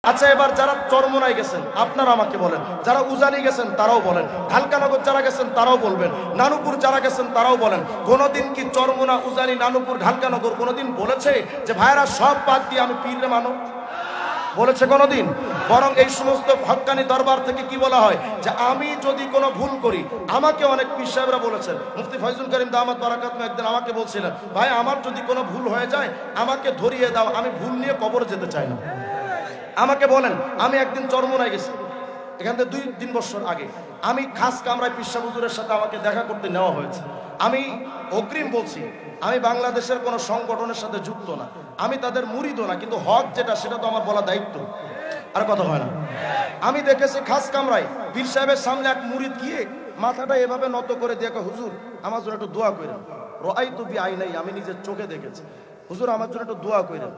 আচ্ছা, এবার যারা চরমোনাই গেছেন আপনারা আমাকে বলেন, যারা উজানি গেছেন তারাও বলেন, ঢালকানগর যারা গেছেন তারাও বলবেন, নানুপুর যারা গেছেন তারাও বলেন। কোনোদিন কি চরমোনা, উজানি, নানুপুর, ঢালকানগর কোনোদিন বলেছে যে ভাইরা সব বাদ দিয়ে আমি পীররে মানো? বলেছে কোনোদিন? বরং এই সমস্ত হক্কানি দরবার থেকে কি বলা হয় যে আমি যদি কোনো ভুল করি, আমাকে অনেক পীর সাহেবরা বলেছেন, মুফতি ফয়জুল করিম দামাত বারাকাত একদিন আমাকে বলছিলেন, ভাই আমার যদি কোনো ভুল হয়ে যায় আমাকে ধরিয়ে দাও, আমি ভুল নিয়ে কবরে যেতে চাই না। আমাকে বলেন, আমি একদিন চরমোনায় গেছি, এখান থেকে 2-3 বছর আগে, আমি খাস কামরায় পীর সাহেব হুজুরের সাথে আমাকে দেখা করতে নেওয়া হয়েছে। আমি অগ্রিম বলছি, আমি বাংলাদেশের কোনো সংগঠনের সাথে যুক্ত না, আমি তাদের মুরিদও না, কিন্তু হক যেটা সেটা তো আমার বলা দায়িত্ব। আর কথা হয় না? আমি দেখেছি খাস কামরায় পীর সাহেবের সামনে এক মুরিদ গিয়ে মাথাটা এভাবে নত করে দিয়ে, হুজুর আমার জন্য একটু দোয়া করেন। রাআইতু বিআইনাই, আমি নিজের চোখে দেখেছি, হুজুর আমার জন্য একটু দোয়া করেন।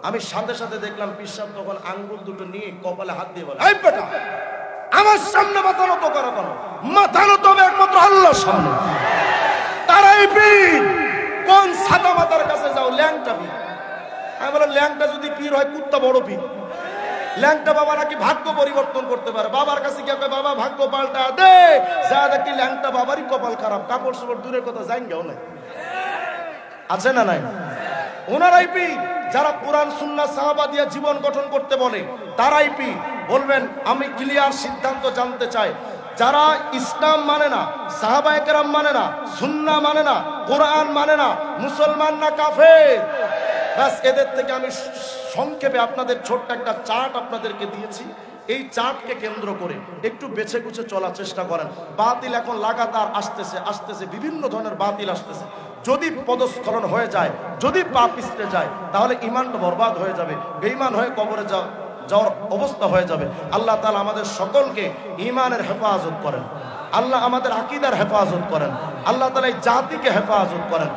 আমি সাথে সাথে দেখলাম পীর সাহেব তখন আঙ্গুল দুটো নিয়ে কপালে হাত দিয়ে বলে, এই বেটা আমার সামনে মাথা নত করো কেন? মাথা নত হবে একমাত্র আল্লাহর সামনে। তারাই পীর। কোন সাদা মাথার কাছে যাও? ল্যাংটা পীর। আমি বললাম, ল্যাংটা যদি পীর হয় কুত্তা বড় পীর। ল্যাংটা বাবা নাকি ভাগ্য পরিবর্তন করতে পারে। বাবার কাছে গিয়ে কয়, বাবা ভাগ্য পাল্টা দে। যা দেখি ল্যাংটা বাবারই কপাল খারাপ, কাপড় চোপড় দূরের কথা জাঙ্গেও নাই। আছে না নাই? ওনারাই পীর। যারা কোরআন সুন্নাহ সাহাবা দিয়ে জীবন গঠন করতে বলে তারাই পীর। বলবেন, আমি ক্লিয়ার সিদ্ধান্ত জানতে চাই, যারা ইসলাম মানে না, সাহাবায়ে কেরাম মানে না, সুন্নাহ মানে না, কোরআন মানে না, মুসলমান না কাফের? ব্যাস, এদের থেকে আমি সংক্ষেপে আপনাদের ছোট্ট একটা চার্ট আপনাদেরকে দিয়েছি। এই চার্টকে কেন্দ্র করে একটু বেছে গুছে চলার চেষ্টা করেন। বাতিল এখন লাগাতার আসতেছে, বিভিন্ন ধরনের বাতিল আসতেছে। যদি পদস্খলন হয়ে যায়, যদি পা পিছলে যায়, তাহলে ঈমানটা বরবাদ হয়ে যাবে, বেঈমান হয়ে কবরে যাওয়ার অবস্থা হয়ে যাবে। আল্লাহ তাআলা আমাদের সকলকে ঈমানের হেফাজত করেন, আল্লাহ আমাদের আকীদার হেফাজত করেন, আল্লাহ তাআলা এই জাতিকে হেফাজত করেন।